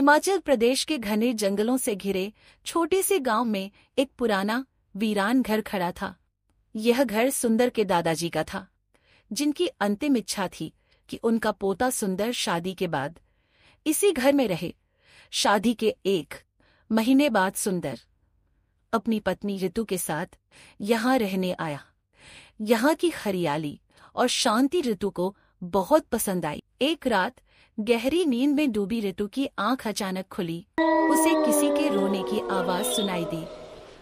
हिमाचल प्रदेश के घने जंगलों से घिरे छोटे से गांव में एक पुराना वीरान घर खड़ा था। यह घर सुंदर के दादाजी का था, जिनकी अंतिम इच्छा थी कि उनका पोता सुंदर शादी के बाद इसी घर में रहे। शादी के 1 महीने बाद सुंदर अपनी पत्नी ऋतु के साथ यहाँ रहने आया। यहाँ की हरियाली और शांति ऋतु को बहुत पसंद आई। एक रात गहरी नींद में डूबी ऋतु की आंख अचानक खुली। उसे किसी के रोने की आवाज सुनाई दी।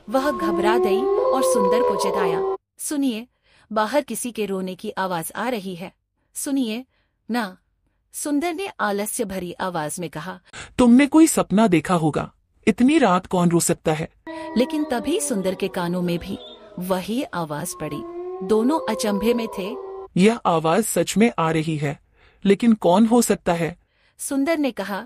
वह घबरा गई और सुंदर को जगाया। सुनिए, बाहर किसी के रोने की आवाज आ रही है, सुनिए ना। सुंदर ने आलस्य भरी आवाज में कहा। तुमने कोई सपना देखा होगा, इतनी रात कौन रो सकता है। लेकिन तभी सुंदर के कानों में भी वही आवाज पड़ी। दोनों अचंभे में थे। यह आवाज सच में आ रही है, लेकिन कौन हो सकता है? सुंदर ने कहा।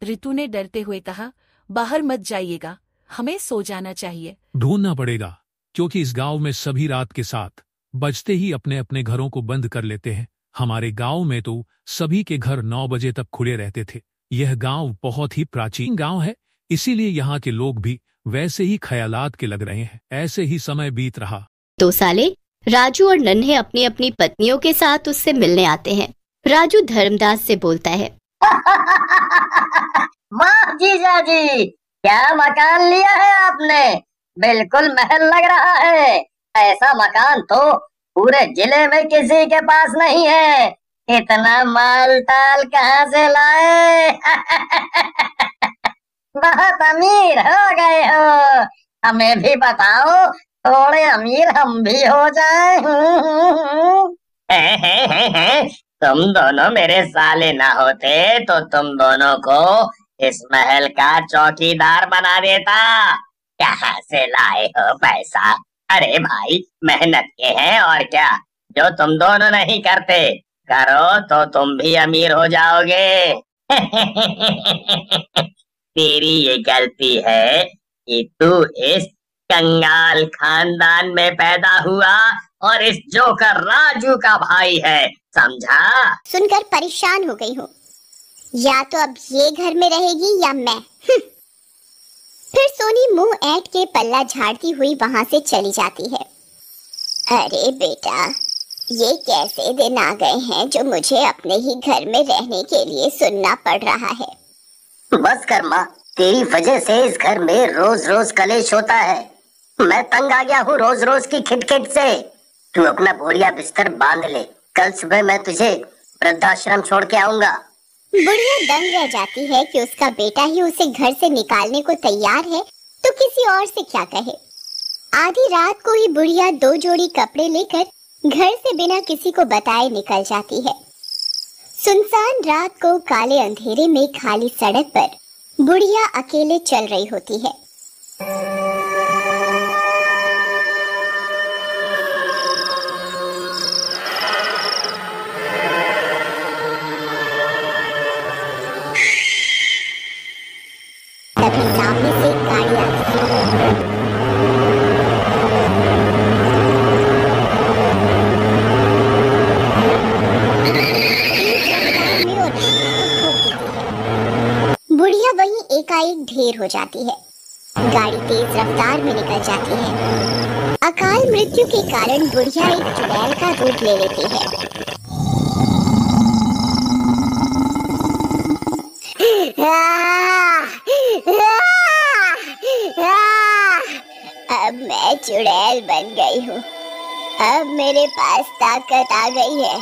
ऋतु ने डरते हुए कहा, बाहर मत जाइएगा, हमें सो जाना चाहिए। ढूंढना पड़ेगा, क्योंकि इस गांव में सभी रात के 7 बजते ही अपने अपने घरों को बंद कर लेते हैं। हमारे गांव में तो सभी के घर 9 बजे तक खुले रहते थे। यह गांव बहुत ही प्राचीन गांव है, इसीलिए यहाँ के लोग भी वैसे ही ख्यालात के लग रहे हैं। ऐसे ही समय बीत रहा। 2 साले राजू और नन्हे अपनी अपनी पत्नियों के साथ उससे मिलने आते हैं। राजू धर्मदास से बोलता है। वाह जीजा जी, क्या मकान लिया है आपने, बिल्कुल महल लग रहा है। ऐसा मकान तो पूरे जिले में किसी के पास नहीं है। इतना माल ताल कहाँ से लाए? बहुत अमीर हो गए हो, हमें भी बताओ, थोड़े अमीर हम भी हो जाएं। तुम दोनों मेरे साले ना होते तो तुम दोनों को इस महल का चौकीदार बना देता। कहाँ से लाए हो पैसा? अरे भाई, मेहनत के हैं और क्या, जो तुम दोनों नहीं करते, करो तो तुम भी अमीर हो जाओगे। तेरी ये गलती है कि तू इस कंगाल खानदान में पैदा हुआ और इस जोकर राजू का भाई है, समझा? सुनकर परेशान हो गई हूँ। या तो अब ये घर में रहेगी या मैं। फिर सोनी मुंह ऐंठ के पल्ला झाड़ती हुई वहां से चली जाती है। अरे बेटा, ये कैसे दिन आ गए हैं जो मुझे अपने ही घर में रहने के लिए सुनना पड़ रहा है। बस कर माँ, तेरी वजह से इस घर में रोज रोज कलेश होता है। मैं तंग आ गया हूँ रोज रोज की खिटखिट से। तू अपना बोरिया बिस्तर बांध ले, कल सुबह मैं तुझे वृद्धाश्रम छोड़ के आऊंगा। बुढ़िया दंग रह जाती है कि उसका बेटा ही उसे घर से निकालने को तैयार है, तो किसी और से क्या कहे। आधी रात को ही बुढ़िया 2 जोड़ी कपड़े लेकर घर से बिना किसी को बताए निकल जाती है। सुनसान रात को काले अंधेरे में खाली सड़क पर बुढ़िया अकेले चल रही होती है। तभी सामने से एक गाड़ी आती है। बुढ़िया वहीं एकाएक ढेर हो जाती है। गाड़ी तेज रफ्तार में निकल जाती है। अकाल मृत्यु के कारण बुढ़िया एक चुड़ैल का रूप ले लेती है। अब मैं चुड़ैल बन गई हूँ। अब मेरे पास ताकत आ गई है।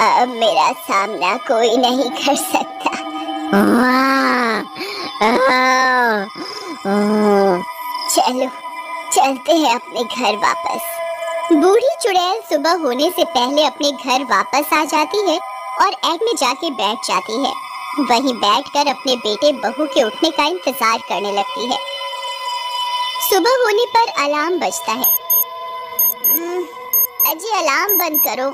अब मेरा सामना कोई नहीं कर सकता। चलो चलते हैं अपने घर वापस। बूढ़ी चुड़ैल सुबह होने से पहले अपने घर वापस आ जाती है और एग में जाके बैठ जाती है। वहीं बैठकर अपने बेटे बहू के उठने का इंतजार करने लगती है। सुबह होने पर अलार्म बजता है। अजी अलार्म बंद करो,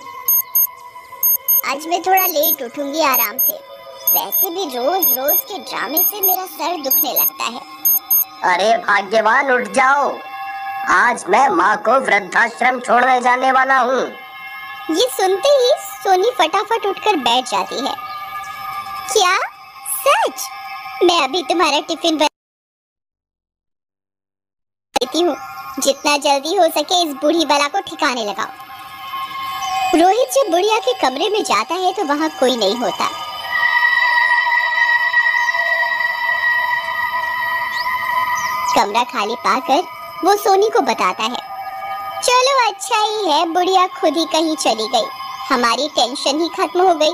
आज मैं थोड़ा लेट उठूंगी आराम से। वैसे भी रोज रोज के ड्रामे से मेरा सर दुखने लगता है। अरे भाग्यवान, उठ जाओ, आज मैं माँ को वृद्धाश्रम छोड़ने जाने वाला हूँ। ये सुनते ही सोनी फटाफट उठकर बैठ जाती है। क्या सच? मैं अभी तुम्हारा टिफिन बनाती हूँ। जितना जल्दी हो सके इस बूढ़ी बला को ठिकाने लगाओ। रोहित जब बुढ़िया के कमरे में जाता है तो वहां कोई नहीं होता। कमरा खाली पाकर वो सोनी को बताता है, चलो अच्छा ही है, बुढ़िया खुद ही कहीं चली गई, हमारी टेंशन ही खत्म हो गई।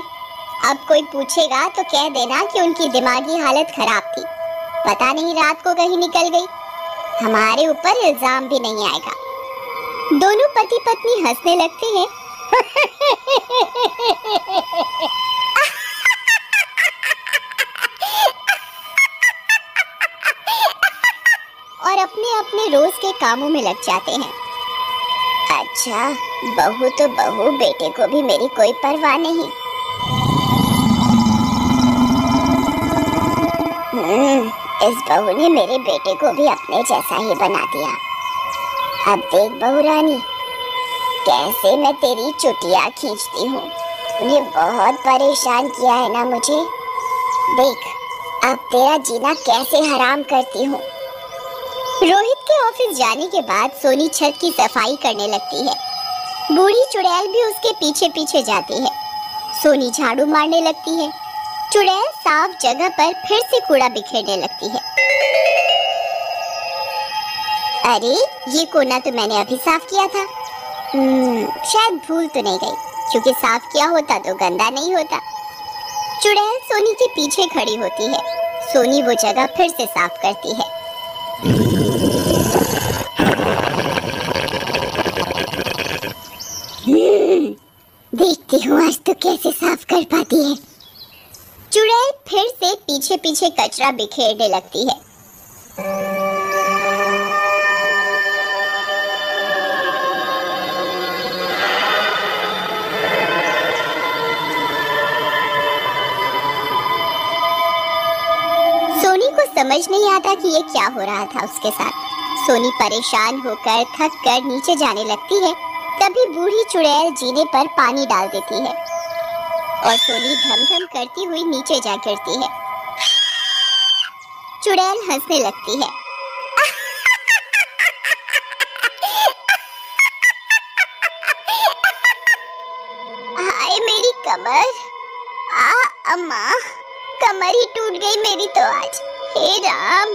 अब कोई पूछेगा तो कह देना कि उनकी दिमागी हालत खराब थी, पता नहीं रात को कहीं निकल गई, हमारे ऊपर इल्जाम भी नहीं आएगा। दोनों पति पत्नी हंसने लगते हैं। और अपने अपने रोज के कामों में लग जाते हैं। अच्छा, बहू तो बहू, बेटे को भी मेरी कोई परवाह नहीं। इस बहू ने मेरे बेटे को भी अपने जैसा ही बना दिया। अब देख बहू रानी, कैसे मैं तेरी चुटिया खींचती हूँ। तूने बहुत परेशान किया है ना मुझे। देख अब तेरा जीना कैसे हराम करती हूँ। रोहित के ऑफिस जाने के बाद सोनी छत की सफाई करने लगती है। बूढ़ी चुड़ैल भी उसके पीछे पीछे जाती है। सोनी झाड़ू मारने लगती है। चुड़ैल साफ जगह पर फिर से कूड़ा बिखेरने लगती है। अरे ये कोना तो मैंने अभी साफ किया था। शायद भूल तो नहीं गई, क्योंकि साफ किया होता तो गंदा नहीं होता। चुड़ैल सोनी के पीछे खड़ी होती है। सोनी वो जगह फिर से साफ करती है। देखती हूँ आज तो कैसे साफ कर पाती है। चुड़ैल फिर से पीछे पीछे कचरा बिखेरने लगती है। सोनी को समझ नहीं आता कि ये क्या हो रहा था उसके साथ। सोनी परेशान होकर थक कर नीचे जाने लगती है। तभी बूढ़ी चुड़ैल जीने पर पानी डाल देती है और सोनी धम धम करती हुई नीचे जा गिरती है। चुड़ैल हंसने लगती है। हाय मेरी कमर, अम्मा, कमर ही टूट गई मेरी तो आज। हे राम।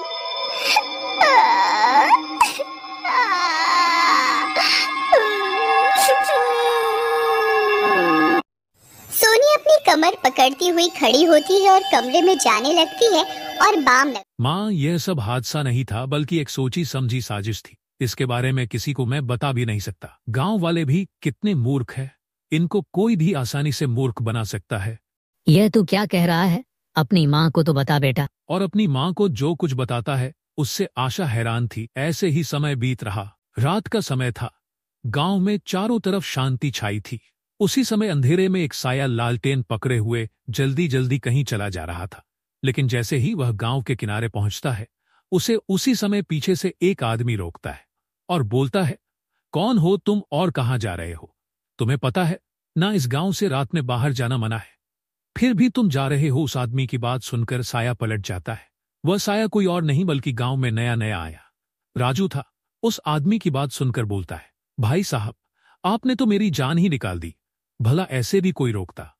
सोनी अपनी कमर पकड़ती हुई खड़ी होती है और कमरे में जाने लगती है और बाम लग। माँ, यह सब हादसा नहीं था, बल्कि एक सोची समझी साजिश थी। इसके बारे में किसी को मैं बता भी नहीं सकता। गांव वाले भी कितने मूर्ख हैं। इनको कोई भी आसानी से मूर्ख बना सकता है। यह तू क्या कह रहा है? अपनी माँ को तो बता बेटा। और अपनी माँ को जो कुछ बताता है उससे आशा हैरान थी। ऐसे ही समय बीत रहा। रात का समय था। गांव में चारों तरफ शांति छाई थी। उसी समय अंधेरे में एक साया लालटेन पकड़े हुए जल्दी जल्दी कहीं चला जा रहा था। लेकिन जैसे ही वह गांव के किनारे पहुंचता है, उसे उसी समय पीछे से एक आदमी रोकता है और बोलता है, कौन हो तुम और कहां जा रहे हो? तुम्हें पता है ना, इस गांव से रात में बाहर जाना मना है। फिर भी तुम जा रहे हो। उस आदमी की बात सुनकर साया पलट जाता है। वह साया कोई और नहीं बल्कि गांव में नया नया आया राजू था। उस आदमी की बात सुनकर बोलता है, भाई साहब, आपने तो मेरी जान ही निकाल दी। भला ऐसे भी कोई रोकता?